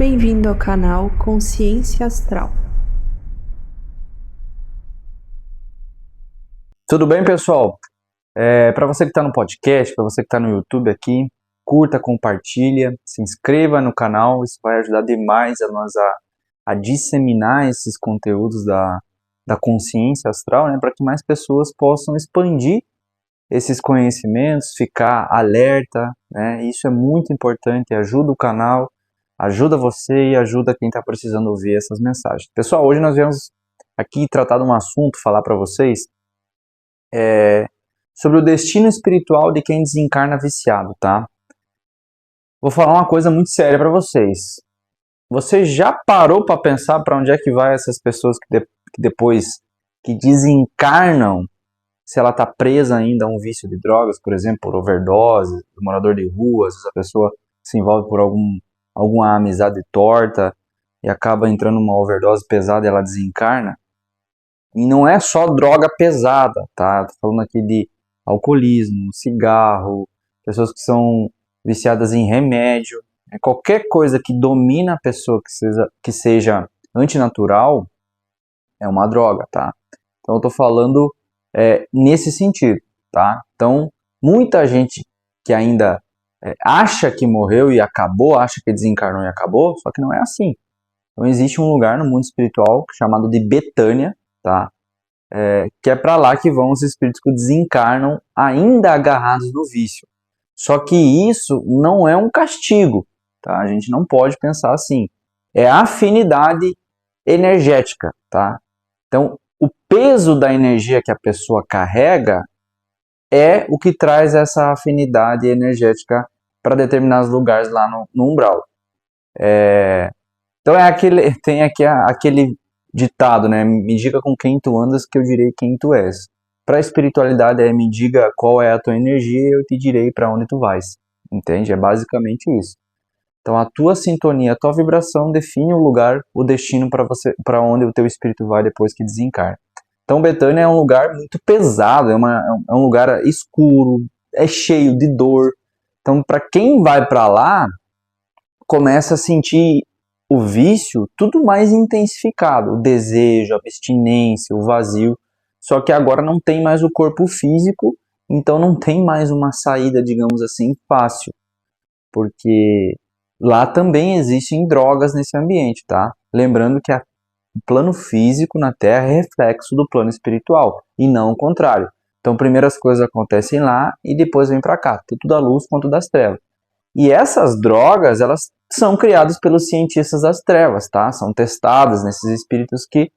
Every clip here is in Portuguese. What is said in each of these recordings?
Bem-vindo ao canal Consciência Astral. Tudo bem, pessoal? Para você que está no podcast, para você que está no YouTube aqui, curta, compartilha, se inscreva no canal, isso vai ajudar demais a nós a disseminar esses conteúdos da consciência astral, né, para que mais pessoas possam expandir esses conhecimentos, ficar alerta, né, isso é muito importante, ajuda o canal, ajuda você e ajuda quem está precisando ouvir essas mensagens. Pessoal, hoje nós viemos aqui tratar de um assunto, falar para vocês, sobre o destino espiritual de quem desencarna viciado, tá? Vou falar uma coisa muito séria para vocês. Você já parou para pensar para onde é que vai essas pessoas que depois que desencarnam, se ela está presa ainda a um vício de drogas, por exemplo, por overdose, morador de rua, às vezes a pessoa se envolve por alguma amizade torta e acaba entrando numa overdose pesada e ela desencarna? E não é só droga pesada, tá? Tô falando aqui de alcoolismo, cigarro, pessoas que são viciadas em remédio. Qualquer coisa que domina a pessoa que seja antinatural é uma droga, tá? Então eu tô falando nesse sentido, tá? Então muita gente que ainda acha que morreu e acabou, acha que desencarnou e acabou, só que não é assim. Então existe um lugar no mundo espiritual chamado de Betânia, tá? Que é para lá que vão os espíritos que desencarnam ainda agarrados no vício. Só que isso não é um castigo, tá? A gente não pode pensar assim. É afinidade energética, tá? Então, o peso da energia que a pessoa carrega é o que traz essa afinidade energética para determinados lugares lá no umbral. Então tem aqui aquele ditado, né? Me diga com quem tu andas que eu direi quem tu és. Para a espiritualidade me diga qual é a tua energia e eu te direi para onde tu vais. Entende? É basicamente isso. Então a tua sintonia, a tua vibração define o lugar, o destino para onde o teu espírito vai depois que desencarna. Então Betânia é um lugar muito pesado, é um lugar escuro, é cheio de dor. Então para quem vai para lá, começa a sentir o vício tudo mais intensificado, o desejo, a abstinência, o vazio, só que agora não tem mais o corpo físico, então não tem mais uma saída, digamos assim, fácil, porque lá também existem drogas nesse ambiente, tá? Lembrando que o plano físico na Terra é reflexo do plano espiritual, e não o contrário. Então, primeiro as coisas acontecem lá e depois vem para cá, tanto da luz quanto das trevas. E essas drogas, elas são criadas pelos cientistas das trevas, tá? São testadas nesses espíritos que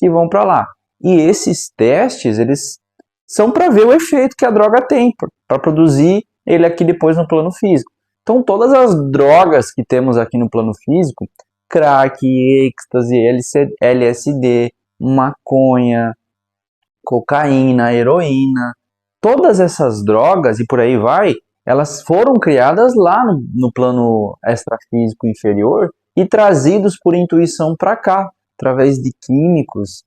vão para lá. E esses testes, eles são para ver o efeito que a droga tem, para produzir ele aqui depois no plano físico. Então, todas as drogas que temos aqui no plano físico, crack, êxtase, LSD, maconha, cocaína, heroína, todas essas drogas e por aí vai, elas foram criadas lá no plano extrafísico inferior e trazidos por intuição para cá, através de químicos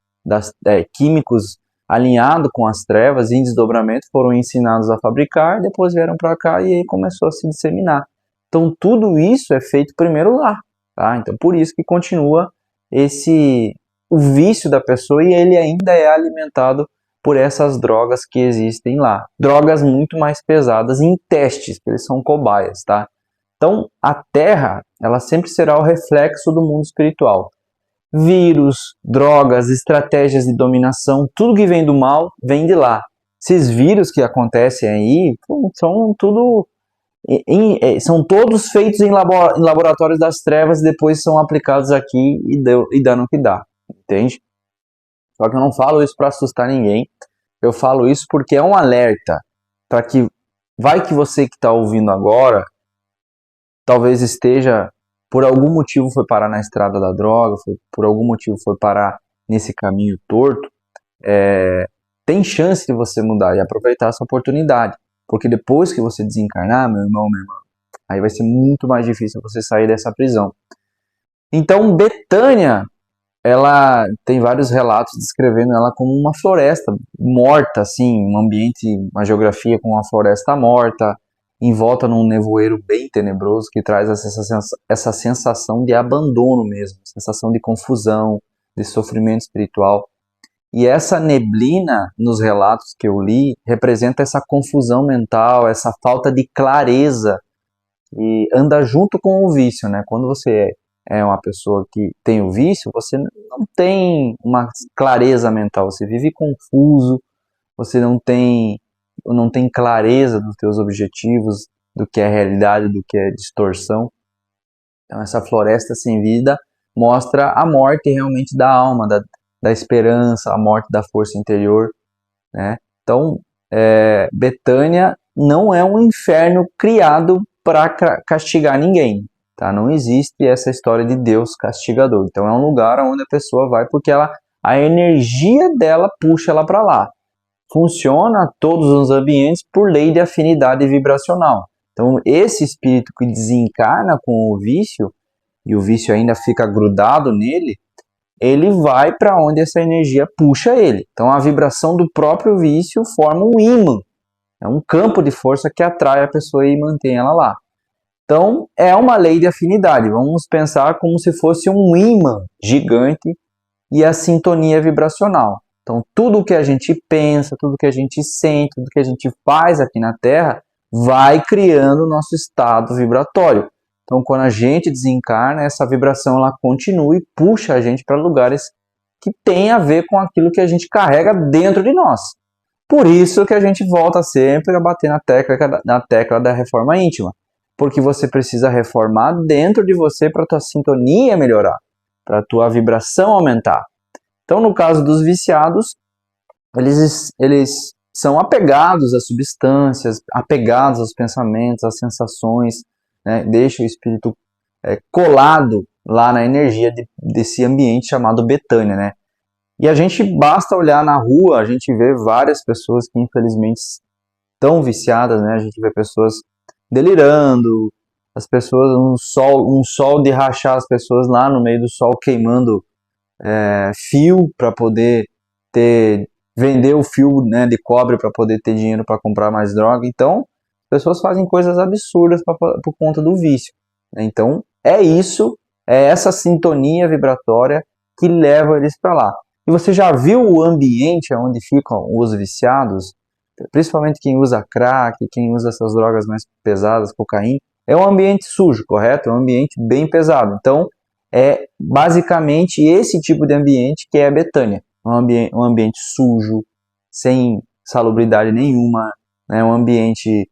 alinhados com as trevas em desdobramento, foram ensinados a fabricar, depois vieram para cá e aí começou a se disseminar. Então tudo isso é feito primeiro lá, tá? Então por isso que continua o vício da pessoa e ele ainda é alimentado por essas drogas que existem lá. Drogas muito mais pesadas em testes, porque eles são cobaias, tá? Então, a Terra, ela sempre será o reflexo do mundo espiritual. Vírus, drogas, estratégias de dominação, tudo que vem do mal, vem de lá. Esses vírus que acontecem aí, são todos feitos em laboratórios das trevas e depois são aplicados aqui e dá no que dá, entende? Só que eu não falo isso para assustar ninguém, eu falo isso porque é um alerta para que vai que você que está ouvindo agora, talvez esteja, por algum motivo foi parar na estrada da droga, por algum motivo foi parar nesse caminho torto, tem chance de você mudar e aproveitar essa oportunidade, porque depois que você desencarnar, meu irmão, minha irmã, aí vai ser muito mais difícil você sair dessa prisão. Então, Betânia, ela tem vários relatos descrevendo ela como uma floresta morta, assim, um ambiente, uma geografia com uma floresta morta, envolta num nevoeiro bem tenebroso que traz essa sensação de abandono mesmo, sensação de confusão, de sofrimento espiritual. E essa neblina, nos relatos que eu li, representa essa confusão mental, essa falta de clareza, e anda junto com o vício, né? Quando você é uma pessoa que tem o vício, você não tem uma clareza mental, você vive confuso, você não tem clareza dos teus objetivos, do que é realidade, do que é distorção. Então essa floresta sem vida mostra a morte realmente da alma, da esperança, a morte da força interior, né? Então, Betânia não é um inferno criado para castigar ninguém, tá? Não existe essa história de Deus castigador. Então é um lugar onde a pessoa vai porque a energia dela puxa ela para lá. Funciona todos os ambientes por lei de afinidade vibracional. Então esse espírito que desencarna com o vício, e o vício ainda fica grudado nele, ele vai para onde essa energia puxa ele. Então a vibração do próprio vício forma um ímã, é um campo de força que atrai a pessoa e mantém ela lá. Então é uma lei de afinidade, vamos pensar como se fosse um ímã gigante e a sintonia vibracional. Então tudo que a gente pensa, tudo que a gente sente, tudo que a gente faz aqui na Terra vai criando o nosso estado vibratório. Então, quando a gente desencarna, essa vibração ela continua e puxa a gente para lugares que tem a ver com aquilo que a gente carrega dentro de nós. Por isso que a gente volta sempre a bater na tecla da reforma íntima. Porque você precisa reformar dentro de você para a tua sintonia melhorar, para a tua vibração aumentar. Então, no caso dos viciados, eles são apegados às substâncias, apegados aos pensamentos, às sensações, né? Deixa o espírito colado lá na energia desse ambiente chamado Betânia, né? E a gente basta olhar na rua, a gente vê várias pessoas que infelizmente estão viciadas, né? A gente vê pessoas delirando, as pessoas, um sol de rachar as pessoas lá no meio do sol queimando fio para poder vender o fio, né, de cobre para poder ter dinheiro para comprar mais droga. Então, as pessoas fazem coisas absurdas por conta do vício. Então, é essa sintonia vibratória que leva eles para lá. E você já viu o ambiente onde ficam os viciados? Principalmente quem usa crack, quem usa essas drogas mais pesadas, cocaína, é um ambiente sujo, correto? É um ambiente bem pesado. Então, é basicamente esse tipo de ambiente que é a Betânia. Um ambiente sujo, sem salubridade nenhuma, né? Um ambiente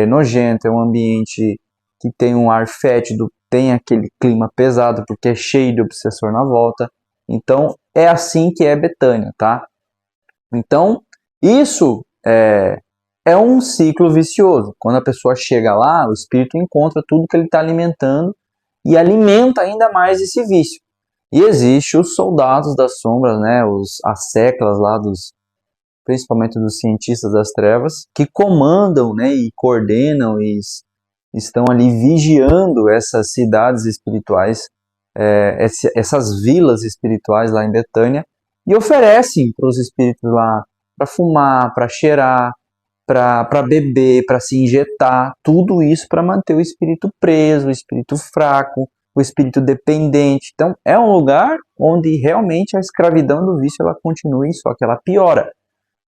nojento, é um ambiente que tem um ar fétido, tem aquele clima pesado, porque é cheio de obsessor na volta. Então, é assim que é Betânia, tá? Então, isso é um ciclo vicioso. Quando a pessoa chega lá, o espírito encontra tudo que ele está alimentando e alimenta ainda mais esse vício. E existe os soldados das sombras, né, as seclas lá principalmente dos cientistas das trevas, que comandam, né, e coordenam e estão ali vigiando essas cidades espirituais, essas vilas espirituais lá em Betânia, e oferecem para os espíritos lá para fumar, para cheirar, para beber, para se injetar, tudo isso para manter o espírito preso, o espírito fraco, o espírito dependente. Então, é um lugar onde realmente a escravidão do vício ela continua, só que ela piora,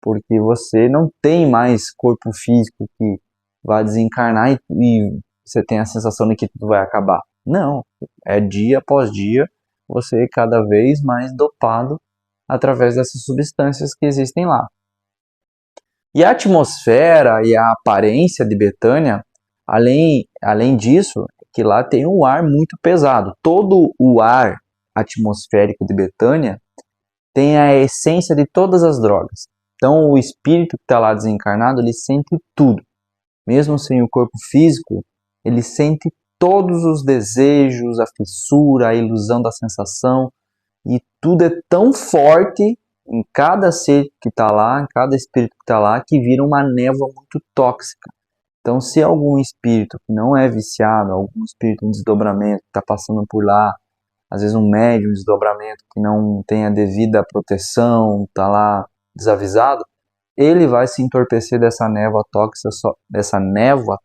porque você não tem mais corpo físico que vai desencarnar e você tem a sensação de que tudo vai acabar. Não, é dia após dia você cada vez mais dopado através dessas substâncias que existem lá. E a atmosfera e a aparência de Betânia, além disso, que lá tem um ar muito pesado. Todo o ar atmosférico de Betânia tem a essência de todas as drogas. Então o espírito que está lá desencarnado, ele sente tudo. Mesmo sem o corpo físico, ele sente todos os desejos, a fissura, a ilusão da sensação. E tudo é tão forte em cada ser que está lá, em cada espírito que está lá, que vira uma névoa muito tóxica. Então, se algum espírito que não é viciado, algum espírito em desdobramento que está passando por lá, às vezes um médium em desdobramento que não tem a devida proteção, está lá desavisado, ele vai se entorpecer dessa névoa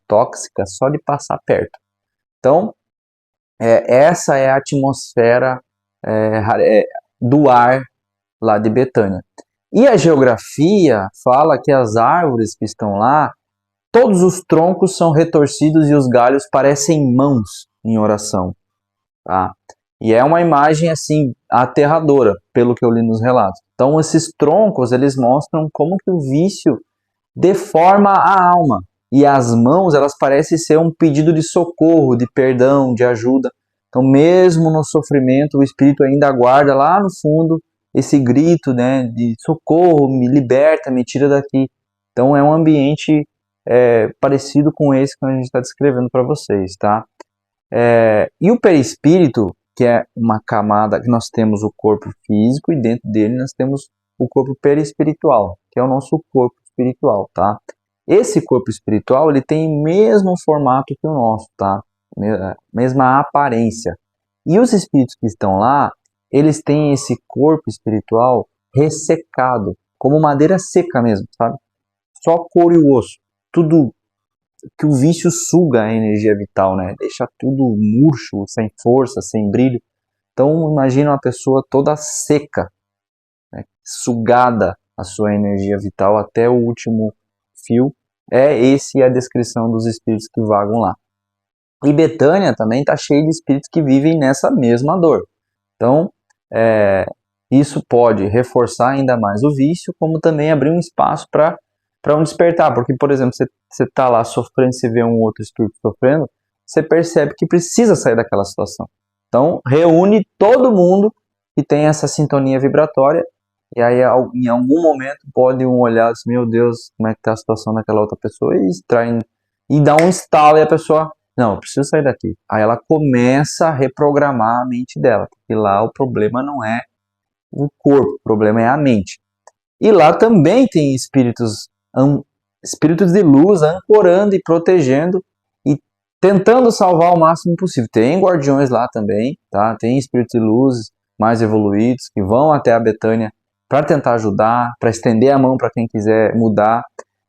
tóxica só de passar perto. Então, essa é a atmosfera do ar lá de Betânia. E a geografia fala que as árvores que estão lá, todos os troncos são retorcidos e os galhos parecem mãos em oração. Tá? E é uma imagem assim aterradora, pelo que eu li nos relatos. Então esses troncos, eles mostram como que o vício deforma a alma. E as mãos, elas parecem ser um pedido de socorro, de perdão, de ajuda. Então mesmo no sofrimento, o espírito ainda aguarda lá no fundo esse grito, né, de socorro, me liberta, me tira daqui. Então é um ambiente parecido com esse que a gente está descrevendo para vocês, tá? E o perispírito, que é uma camada que nós temos o corpo físico e dentro dele nós temos o corpo perispiritual, que é o nosso corpo espiritual, tá? Esse corpo espiritual, ele tem o mesmo formato que o nosso, tá? Mesma aparência. E os espíritos que estão lá, eles têm esse corpo espiritual ressecado, como madeira seca mesmo, sabe? Só couro e osso, tudo que o vício suga a energia vital, né? Deixa tudo murcho, sem força, sem brilho. Então imagina uma pessoa toda seca, né? Sugada a sua energia vital até o último fio. Esse é a descrição dos espíritos que vagam lá. E Betânia também está cheia de espíritos que vivem nessa mesma dor. Então isso pode reforçar ainda mais o vício, como também abrir um espaço para um despertar, porque, por exemplo, você está lá sofrendo, você vê um outro espírito sofrendo, você percebe que precisa sair daquela situação. Então, reúne todo mundo que tem essa sintonia vibratória, e aí, em algum momento, pode um olhar assim, meu Deus, como é que está a situação daquela outra pessoa, e dá um estalo, e a pessoa, não, eu preciso sair daqui. Aí ela começa a reprogramar a mente dela, porque lá o problema não é o corpo, o problema é a mente. E lá também tem espíritos de luz ancorando e protegendo e tentando salvar o máximo possível. Tem guardiões lá também, tá? Tem espíritos de luz mais evoluídos que vão até a Betânia para tentar ajudar, para estender a mão para quem quiser mudar.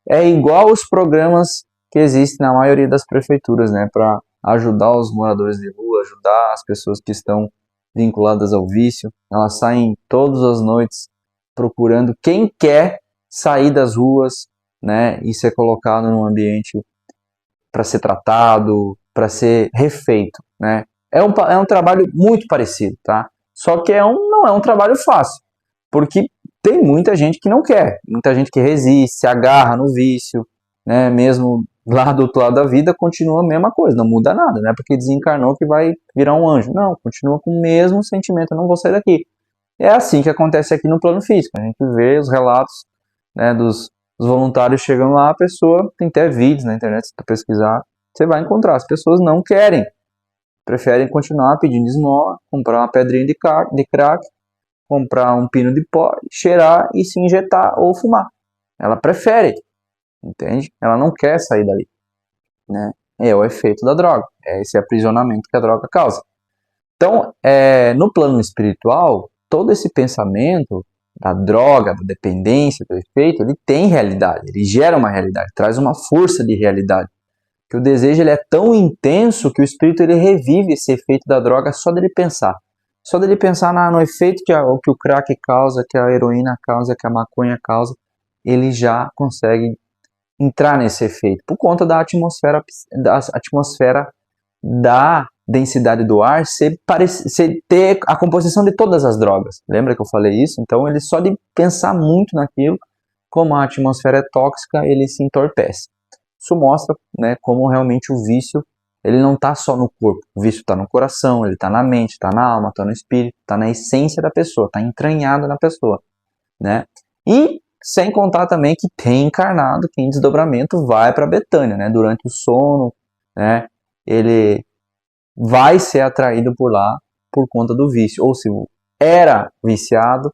É igual os programas que existem na maioria das prefeituras, né? Para ajudar os moradores de rua, ajudar as pessoas que estão vinculadas ao vício. Elas saem todas as noites procurando quem quer sair das ruas, né, e ser colocado num ambiente para ser tratado, para ser refeito, né? É um trabalho muito parecido, tá? Só que não é um trabalho fácil, porque tem muita gente que não quer, muita gente que resiste, se agarra no vício, né? Mesmo lá do outro lado da vida continua a mesma coisa, não muda nada, né? Porque desencarnou que vai virar um anjo, não, continua com o mesmo sentimento, eu não vou sair daqui. É assim que acontece aqui no plano físico, a gente vê os relatos, né, dos voluntários chegando lá, a pessoa tem até vídeos na internet, se tu pesquisar, você vai encontrar, as pessoas não querem, preferem continuar pedindo esmola, comprar uma pedrinha de crack, comprar um pino de pó, cheirar e se injetar ou fumar. Ela prefere, entende? Ela não quer sair dali, né? É o efeito da droga, é esse aprisionamento que a droga causa. Então, no plano espiritual, todo esse pensamento da droga, da dependência, do efeito, ele tem realidade, ele gera uma realidade, traz uma força de realidade. Que o desejo ele é tão intenso que o espírito ele revive esse efeito da droga só dele pensar. Só dele pensar no efeito que o crack causa, que a heroína causa, que a maconha causa, ele já consegue entrar nesse efeito, por conta da atmosfera da densidade do ar ter a composição de todas as drogas. Lembra que eu falei isso? Então ele só de pensar muito naquilo, como a atmosfera é tóxica, ele se entorpece. Isso mostra, né, como realmente o vício ele não está só no corpo. O vício está no coração, ele está na mente, está na alma, está no espírito, está na essência da pessoa, está entranhado na pessoa, né? E sem contar também que tem encarnado que em desdobramento vai para Betânia, né? Durante o sono, né? Ele vai ser atraído por lá por conta do vício. Ou se era viciado,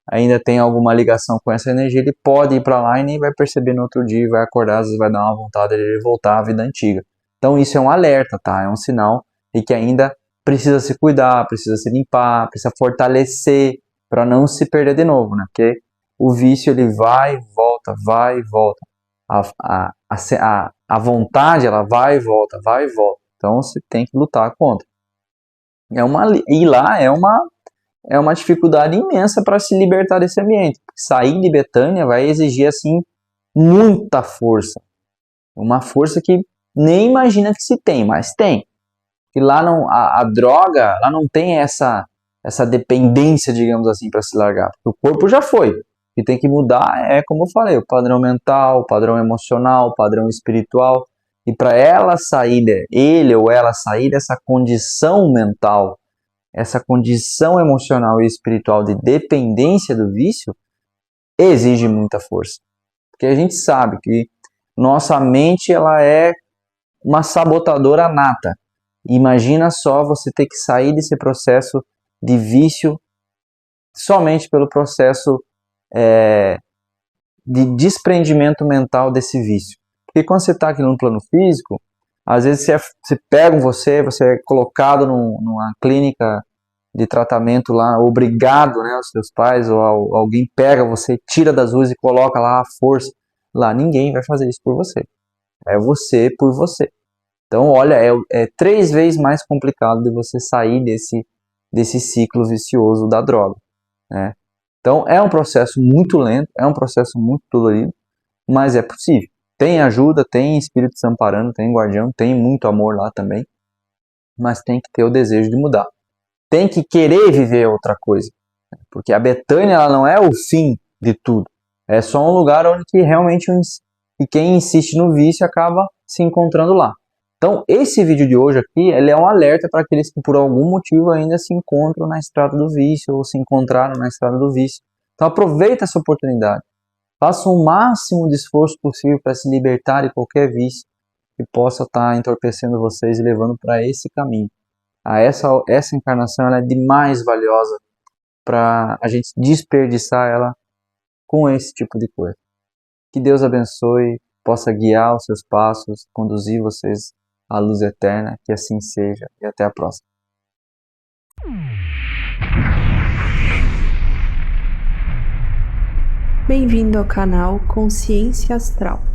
ainda tem alguma ligação com essa energia, ele pode ir para lá e nem vai perceber no outro dia, vai acordar, às vezes vai dar uma vontade de ele voltar à vida antiga. Então isso é um alerta, tá? É um sinal de que ainda precisa se cuidar, precisa se limpar, precisa fortalecer para não se perder de novo, né? Porque o vício ele vai e volta volta, vai e volta. A vontade, ela vai e volta, vai e volta. Então você tem que lutar contra. E lá é uma dificuldade imensa para se libertar desse ambiente. Sair de Betânia vai exigir assim muita força. Uma força que nem imagina que se tem, mas tem. E lá não, a droga, lá não tem essa dependência, digamos assim, para se largar. Porque o corpo já foi. O que tem que mudar é, como eu falei, o padrão mental, o padrão emocional, o padrão espiritual. E para ela sair, ele ou ela sair dessa condição mental, essa condição emocional e espiritual de dependência do vício, exige muita força. Porque a gente sabe que nossa mente, ela é uma sabotadora nata. Imagina só você ter que sair desse processo de vício somente pelo processo de desprendimento mental desse vício. Porque quando você está aqui no plano físico, às vezes você pega você é colocado numa clínica de tratamento lá, obrigado, né, aos seus pais, ou alguém pega você, tira das ruas e coloca lá a força. Lá ninguém vai fazer isso por você. É você por você. Então, olha, é 3 vezes mais complicado de você sair desse ciclo vicioso da droga, né? Então, é um processo muito lento, é um processo muito dolorido, mas é possível. Tem ajuda, tem espírito amparando, tem guardião, tem muito amor lá também, mas tem que ter o desejo de mudar. Tem que querer viver outra coisa, porque a Betânia, ela não é o fim de tudo. É só um lugar onde que realmente quem insiste no vício acaba se encontrando lá. Então, esse vídeo de hoje aqui, ele é um alerta para aqueles que por algum motivo ainda se encontram na estrada do vício ou se encontraram na estrada do vício. Então, aproveita essa oportunidade. Faça o máximo de esforço possível para se libertar de qualquer vício que possa estar entorpecendo vocês e levando para esse caminho. Essa encarnação ela é demais valiosa para a gente desperdiçar ela com esse tipo de coisa. Que Deus abençoe, possa guiar os seus passos, conduzir vocês à luz eterna, que assim seja, e até a próxima. Bem-vindo ao canal Consciência Astral.